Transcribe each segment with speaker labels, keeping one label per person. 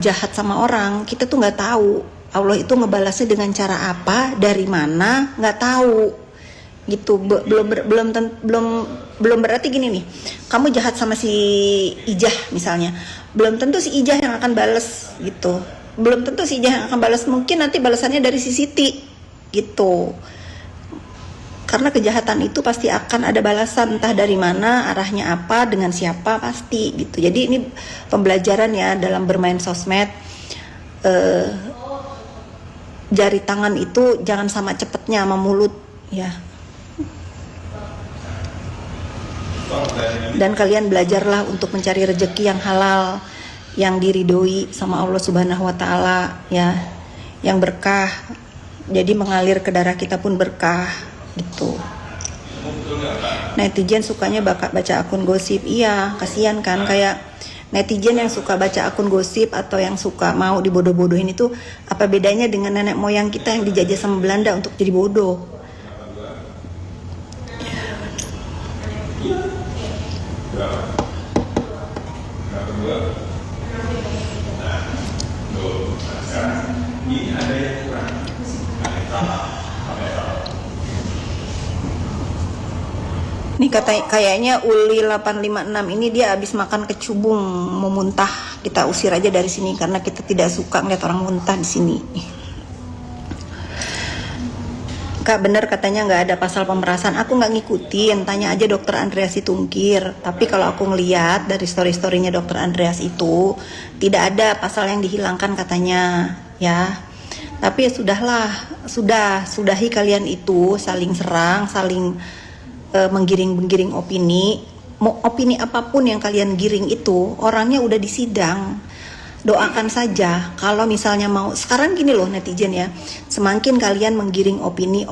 Speaker 1: jahat sama orang, kita tuh nggak tahu Allah itu ngebalasnya dengan cara apa, dari mana, nggak tahu gitu. Belum berarti gini nih, kamu jahat sama si Ijah misalnya, belum tentu si Ijah yang akan balas gitu, belum tentu si Ijah yang akan balas, mungkin nanti balasannya dari si Siti gitu. Karena kejahatan itu pasti akan ada balasan, entah dari mana, arahnya apa, dengan siapa, pasti gitu. Jadi ini pembelajaran ya dalam bermain sosmed. Jari tangan itu jangan sama cepetnya sama mulut ya. Dan kalian belajarlah untuk mencari rezeki yang halal, yang diridhoi sama Allah Subhanahu wa Ta'ala ya, yang berkah. Jadi mengalir ke darah kita pun berkah gitu. Netizen sukanya baca akun gosip, iya kasihan kan, kayak netizen yang suka baca akun gosip atau yang suka mau dibodoh-bodohin itu apa bedanya dengan nenek moyang kita yang dijajah sama Belanda untuk jadi bodoh. Nih kayaknya Uli 856 ini dia habis makan kecubung mau muntah. Kita usir aja dari sini karena kita tidak suka ngeliat orang muntah di sini. Kak bener katanya nggak ada pasal pemerasan. Aku nggak ngikutin. Tanya aja Dokter Andreas Tungkir. Tapi kalau aku ngeliat dari story-storynya Dokter Andreas itu tidak ada pasal yang dihilangkan katanya ya. Tapi ya sudahlah, sudahi kalian itu saling serang, saling menggiring-giring opini. Mau opini apapun yang kalian giring itu orangnya udah di sidang. Doakan saja kalau misalnya mau. Sekarang gini loh netizen ya, semakin kalian menggiring opini,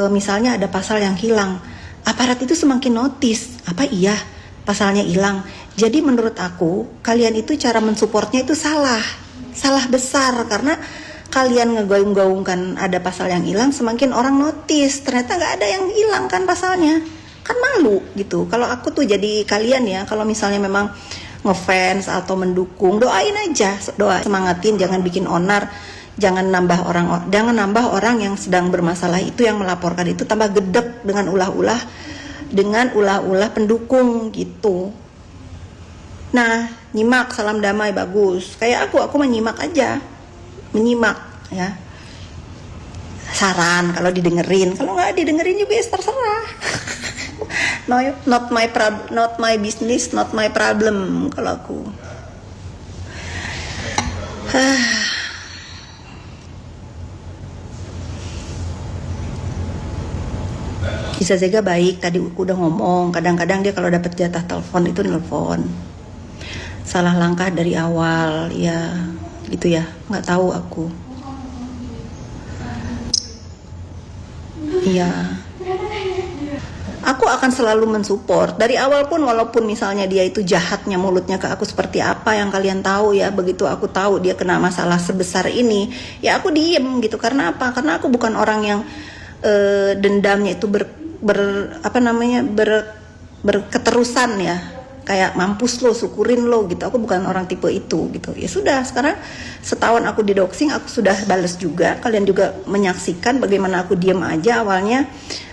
Speaker 1: misalnya ada pasal yang hilang, aparat itu semakin notice, apa iya pasalnya hilang. Jadi menurut aku kalian itu cara mensupportnya itu salah besar, karena kalian ngegaung-gaungkan ada pasal yang hilang, semakin orang notice ternyata nggak ada yang hilang kan pasalnya, kan malu gitu. Kalau aku tuh jadi kalian ya, kalau misalnya memang ngefans atau mendukung, doain aja, doa, semangatin, jangan bikin onar, jangan nambah orang yang sedang bermasalah itu, yang melaporkan itu tambah gedek dengan ulah-ulah pendukung gitu. Nah, nyimak salam damai bagus. Kayak aku menyimak aja. Menyimak ya, saran kalau didengerin, kalau nggak didengerin juga ya terserah. No, not my business, not my problem kalau aku. Bisa Zega baik, tadi aku udah ngomong, kadang-kadang dia kalau dapat jatah telepon itu nelpon. Salah langkah dari awal ya. Gitu ya, nggak tahu aku. Iya, aku akan selalu mensupport dari awal pun, walaupun misalnya dia itu jahatnya mulutnya ke aku seperti apa yang kalian tahu ya. Begitu aku tahu dia kena masalah sebesar ini, ya aku diem gitu. Karena apa? Karena aku bukan orang yang dendamnya itu berketerusan ya. Kayak mampus lo, syukurin lo gitu. Aku bukan orang tipe itu gitu. Ya sudah, sekarang setahun aku di doxing, aku sudah balas juga. Kalian juga menyaksikan bagaimana aku diam aja awalnya.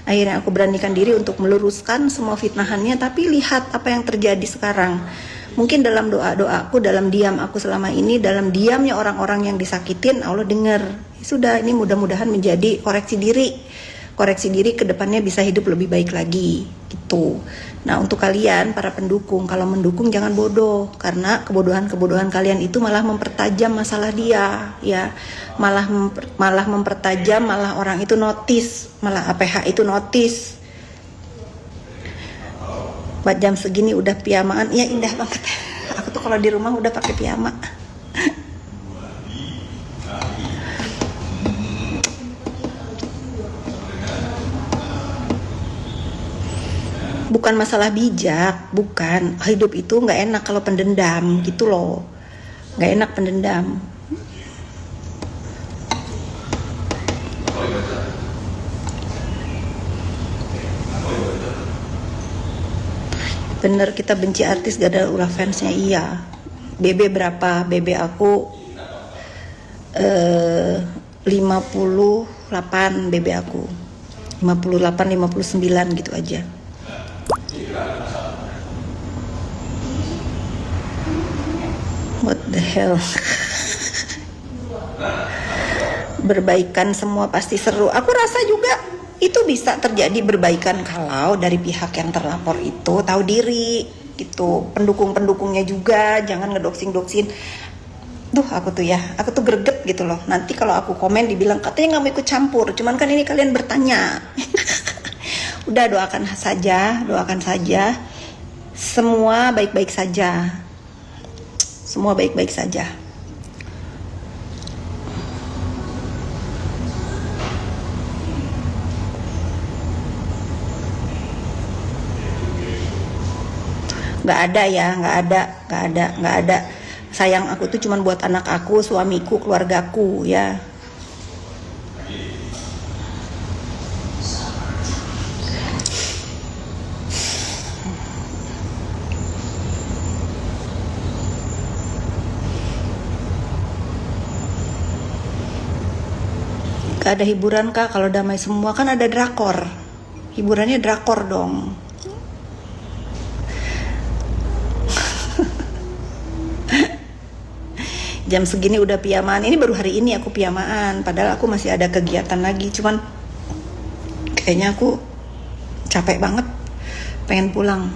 Speaker 1: Akhirnya aku beranikan diri untuk meluruskan semua fitnahannya. Tapi lihat apa yang terjadi sekarang. Mungkin dalam doa-doaku, dalam diam aku selama ini, dalam diamnya orang-orang yang disakitin, Allah dengar. Ya sudah, ini mudah-mudahan menjadi koreksi diri ke depannya, bisa hidup lebih baik lagi gitu. Nah, untuk kalian para pendukung, kalau mendukung jangan bodoh, karena kebodohan kalian itu malah mempertajam masalah dia ya. Malah mempertajam, malah orang itu notice, malah APH itu notice. 4 jam segini udah pijamaan, ya indah banget. Aku tuh kalau di rumah udah pakai piyama. Bukan masalah bijak, bukan. Hidup itu nggak enak kalau pendendam gitu loh, nggak enak pendendam. Bener kita benci artis gak ada ulah fansnya, iya. BB berapa? BB aku 58 BB aku. 58 59 gitu aja. What the hell? Berbaikan semua pasti seru. Aku rasa juga itu bisa terjadi berbaikan kalau dari pihak yang terlapor itu tahu diri gitu. Pendukung-pendukungnya juga jangan ngedoksing-doksin. Duh, aku tuh greget gitu loh. Nanti kalau aku komen dibilang katanya nggak mau ikut campur. Cuman kan ini kalian bertanya. Udah, doakan saja. Semua baik-baik saja. Semua baik-baik saja. Nggak ada. Sayang aku tuh cuman buat anak aku, suamiku, keluargaku ya. Gak ada hiburan kak kalau damai semua, kan ada drakor. Hiburannya drakor dong. Jam segini udah pijamaan. Ini baru hari ini aku pijamaan, padahal aku masih ada kegiatan lagi. Cuman kayaknya aku capek banget, pengen pulang.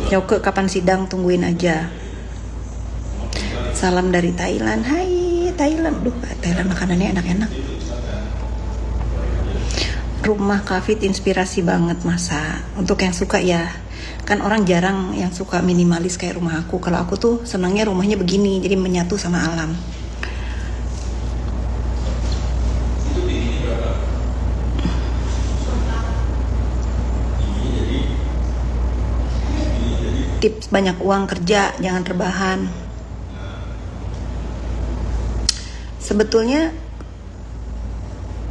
Speaker 1: Yoke kapan sidang, tungguin aja. Salam dari Thailand. Hai Thailand. Duh, Thailand makanannya enak-enak. Rumah Kafit inspirasi banget masa. Untuk yang suka ya. Kan orang jarang yang suka minimalis kayak rumah aku. Kalau aku tuh senangnya rumahnya begini, jadi menyatu sama alam. Tips banyak uang kerja, jangan rebahan. Sebetulnya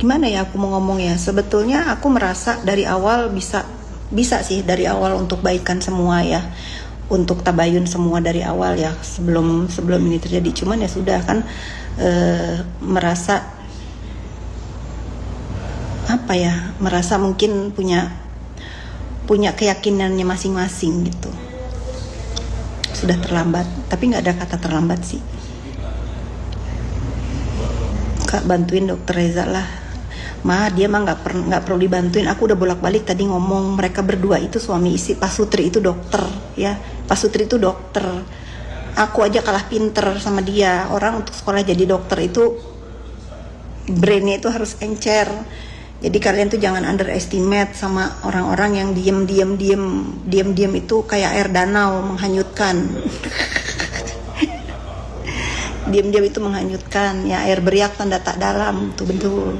Speaker 1: gimana ya aku mau ngomong ya, sebetulnya aku merasa dari awal bisa sih dari awal untuk baikan semua ya, untuk tabayun semua dari awal ya, sebelum ini terjadi. Cuman ya sudah kan, merasa apa ya, merasa mungkin punya keyakinannya masing-masing gitu. Sudah terlambat, tapi nggak ada kata terlambat sih. Kak bantuin dokter Reza lah. Dia mah nggak perlu dibantuin. Aku udah bolak-balik tadi ngomong, mereka berdua itu suami istri. Pak Sutri itu dokter ya. Pak Sutri itu dokter. Aku aja kalah pinter sama dia. Orang untuk sekolah jadi dokter itu brainnya itu harus encer. Jadi kalian tuh jangan underestimate sama orang-orang yang diam itu kayak air danau menghanyutkan. Diam-diam itu menghanyutkan ya, air beriak tanda tak dalam tuh betul.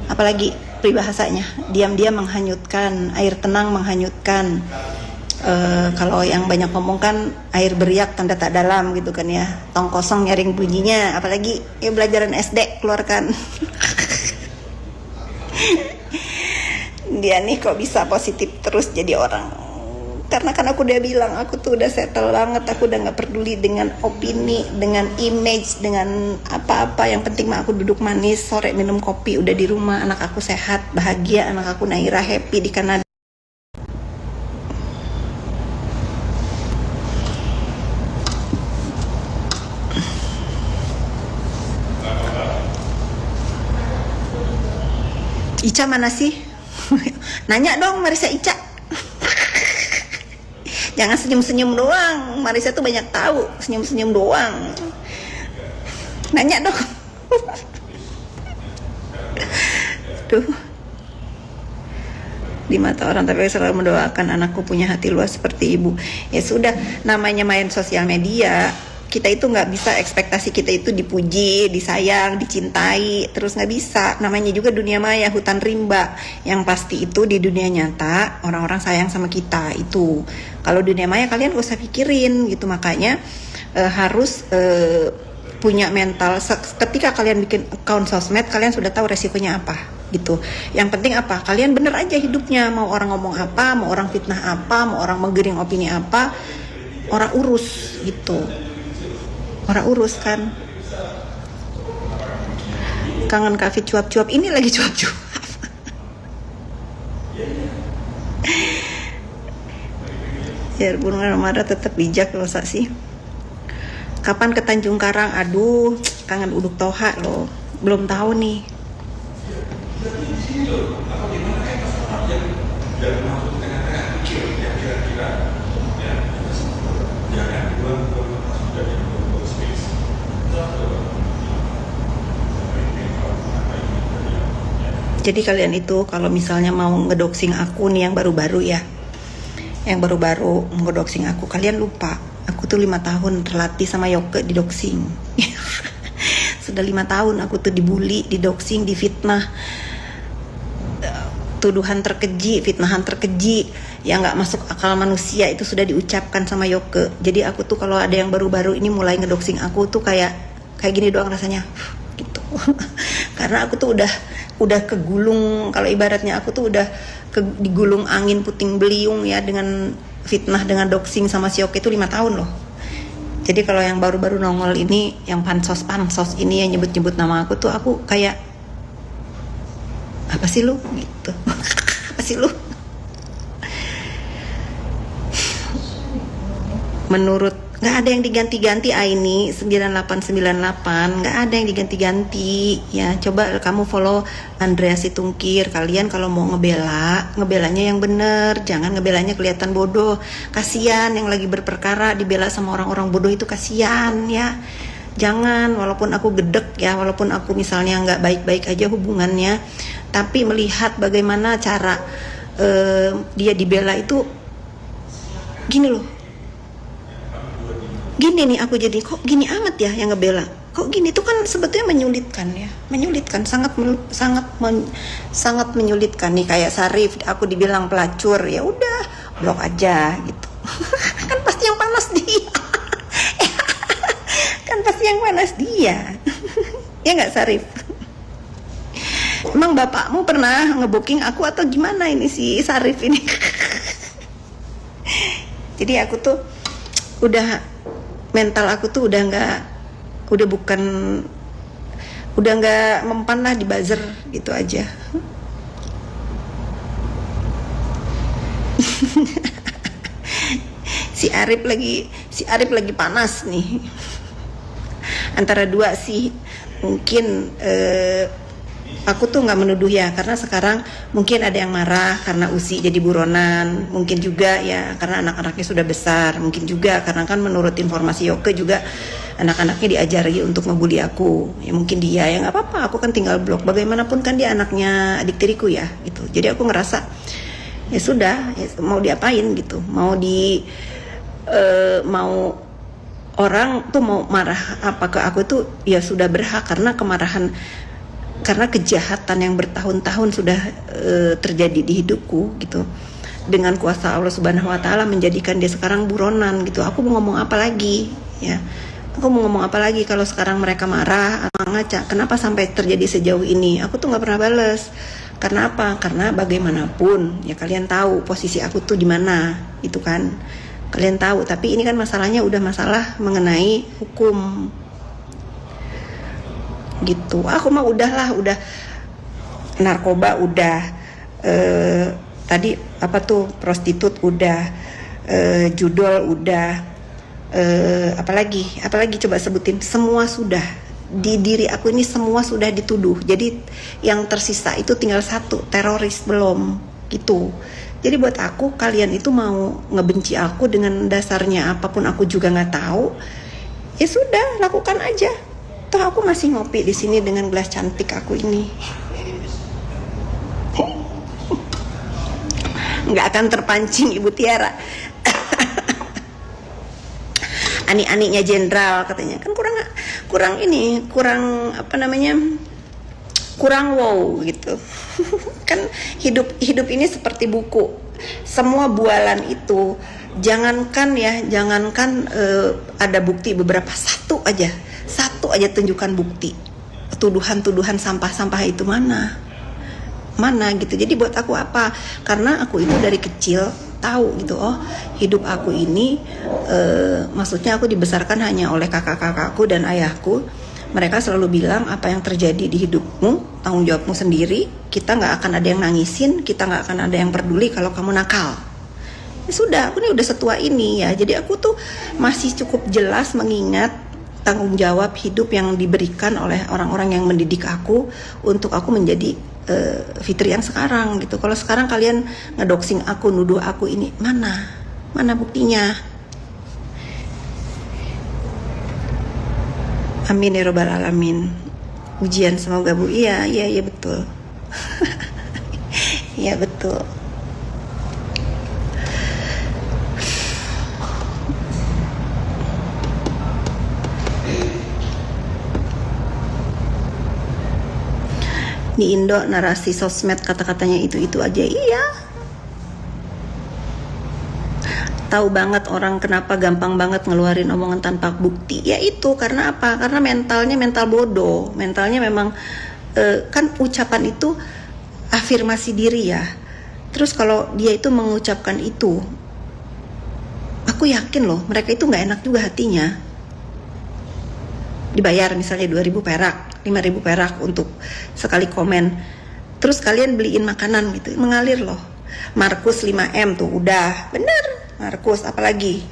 Speaker 1: Apalagi peribahasanya, diam-diam menghanyutkan, air tenang menghanyutkan. Kalau yang banyak ngomong kan air beriak tanda tak dalam gitu kan ya, tong kosong nyaring bunyinya. Apalagi ya pelajaran SD keluarkan. Dia nih kok bisa positif terus jadi orang, karena kan aku udah bilang aku tuh udah settle banget. Aku udah gak peduli dengan opini, dengan image, dengan apa-apa. Yang penting mah aku duduk manis sore minum kopi, udah di rumah, anak aku sehat bahagia, anak aku Naira happy di Kanada. Ica mana sih? Nanya dong Marisa Ica. Jangan senyum-senyum doang. Marisa tuh banyak tahu, senyum-senyum doang. Nanya dong. Tuh. Di mata orang tapi selalu mendoakan anakku punya hati luas seperti ibu. Ya sudah, namanya main sosial media, kita itu nggak bisa ekspektasi kita itu dipuji, disayang, dicintai, terus nggak bisa. Namanya juga dunia maya, hutan rimba. Yang pasti itu di dunia nyata orang-orang sayang sama kita itu. Kalau dunia maya kalian gak usah pikirin gitu. Makanya harus punya mental. Ketika kalian bikin account sosmed, kalian sudah tahu resikonya apa gitu. Yang penting apa? Kalian bener aja hidupnya. Mau orang ngomong apa, mau orang fitnah apa, mau orang menggiring opini apa, orang urus gitu. Orang urus kan. Kangen Kak Fit cuap-cuap. Ini lagi cuap-cuap. Ya burung Ramadan tetap bijak loh sih. Kapan ke Tanjung Karang? Aduh, kangen uduk toha loh. Belum tahu nih. Jadi kalian itu kalau misalnya mau ngedoxing aku nih yang baru-baru ya, yang baru-baru ngedoxing aku, kalian lupa aku tuh 5 tahun terlatih sama Yoke di doxing. Sudah 5 tahun aku tuh dibully, didoxing, difitnah, tuduhan terkeji, fitnahan terkeji yang nggak masuk akal manusia itu sudah diucapkan sama Yoke. Jadi aku tuh kalau ada yang baru-baru ini mulai ngedoxing aku tuh kayak gini doang rasanya gitu. Karena aku tuh udah kegulung, kalau ibaratnya aku tuh udah digulung angin puting beliung ya, dengan fitnah, dengan doxing sama si Yoke itu 5 tahun loh. Jadi kalau yang baru-baru nongol ini, yang pansos ini yang nyebut-nyebut nama aku tuh, aku kayak apa sih lu gitu. Apa sih lu? Menurut, nggak ada yang diganti-ganti Aini 9898, nggak ada yang diganti-ganti ya. Coba kamu follow Andrea Situngkir. Kalian kalau mau ngebelanya yang bener, jangan ngebelanya kelihatan bodoh. Kasian yang lagi berperkara dibela sama orang-orang bodoh itu, kasian ya. Jangan, walaupun aku gedek ya, walaupun aku misalnya nggak baik-baik aja hubungannya, tapi melihat bagaimana cara dia dibela itu gini loh. Gini nih aku jadi, kok gini amat ya yang ngebela, kok gini tuh kan sebetulnya menyulitkan ya, menyulitkan, sangat menyulitkan nih. Kayak Sarif, aku dibilang pelacur, ya udah blok aja gitu. Kan pasti yang panas dia. Kan pasti yang panas dia. Ya nggak Sarif? Emang bapakmu pernah ngebooking aku atau gimana ini si Sarif ini? Jadi aku tuh udah, mental aku tuh udah nggak mempan lah di buzzer gitu aja. Si Arif lagi panas nih. Antara dua sih, mungkin aku tuh nggak menuduh ya, karena sekarang mungkin ada yang marah karena Usi jadi buronan, mungkin juga ya karena anak-anaknya sudah besar, mungkin juga karena kan menurut informasi Yoke juga anak-anaknya diajari untuk ngebully aku, ya mungkin dia, ya nggak apa-apa, aku kan tinggal blok, bagaimanapun kan dia anaknya adik tiriku ya gitu. Jadi aku ngerasa ya sudah, ya mau diapain gitu, mau orang tuh mau marah apa ke aku tuh ya sudah berhak, karena kejahatan yang bertahun-tahun sudah terjadi di hidupku gitu. Dengan kuasa Allah Subhanahu wa taala menjadikan dia sekarang buronan gitu. Aku mau ngomong apa lagi ya? Aku mau ngomong apa lagi kalau sekarang mereka marah atau ngaca? Kenapa sampai terjadi sejauh ini? Aku tuh nggak pernah bales. Karena apa? Karena bagaimanapun ya kalian tahu posisi aku tuh di mana, itu kan. Kalian tahu, tapi ini kan masalahnya udah masalah mengenai hukum. Gitu. Aku mah udah narkoba udah, tadi apa tuh prostitut udah, judol udah, apalagi coba sebutin, semua sudah di diri aku ini, semua sudah dituduh. Jadi yang tersisa itu tinggal satu, teroris belum gitu. Jadi buat aku, kalian itu mau ngebenci aku dengan dasarnya apapun aku juga nggak tahu, ya sudah lakukan aja. Toh aku masih ngopi di sini dengan gelas cantik aku ini. Nggak akan terpancing Ibu Tiara. Ani-aninya jenderal katanya kan kurang wow gitu. Kan hidup ini seperti buku. Semua bualan itu, jangankan ada bukti beberapa, satu satu aja tunjukkan bukti. Tuduhan-tuduhan sampah-sampah itu mana gitu. Jadi buat aku apa? Karena aku itu dari kecil tahu gitu, oh hidup aku ini maksudnya aku dibesarkan hanya oleh kakak-kakakku dan ayahku. Mereka selalu bilang apa yang terjadi di hidupmu tanggung jawabmu sendiri. Kita nggak akan ada yang nangisin, kita nggak akan ada yang peduli kalau kamu nakal. Ya sudah, aku ini udah setua ini ya, jadi aku tuh masih cukup jelas mengingat tanggung jawab hidup yang diberikan oleh orang-orang yang mendidik aku untuk aku menjadi Fitri yang sekarang gitu. Kalau sekarang kalian ngedoxing aku, nuduh aku ini, mana buktinya? Amin ya robbal alamin. Ujian semoga Bu. Iya betul. Iya betul. Di Indo narasi sosmed kata-katanya itu aja. Iya, tahu banget orang kenapa gampang banget ngeluarin omongan tanpa bukti. Ya itu karena apa? Karena mentalnya mental bodoh. Mentalnya memang kan ucapan itu afirmasi diri ya. Terus kalau dia itu mengucapkan itu, aku yakin loh mereka itu nggak enak juga hatinya. Dibayar misalnya 2.000 perak, 5.000 perak untuk sekali komen. Terus kalian beliin makanan gitu, mengalir loh. Markus 5M tuh udah bener. Markus apalagi?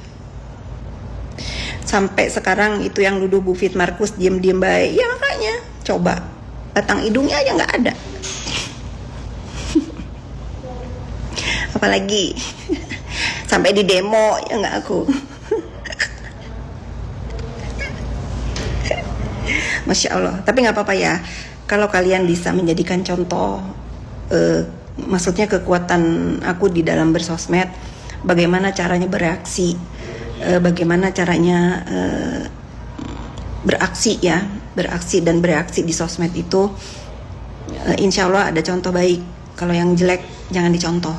Speaker 1: Sampai sekarang itu yang nuduh Bu Fit Markus diem-diem baik. Ya makanya coba batang hidungnya aja nggak ada. Apalagi sampai di demo ya nggak aku. Masya Allah, tapi nggak apa-apa ya. Kalau kalian bisa menjadikan contoh, maksudnya kekuatan aku di dalam bersosmed, bagaimana caranya bereaksi, bagaimana caranya beraksi ya, beraksi dan bereaksi di sosmed itu, insya Allah ada contoh baik. Kalau yang jelek jangan dicontoh.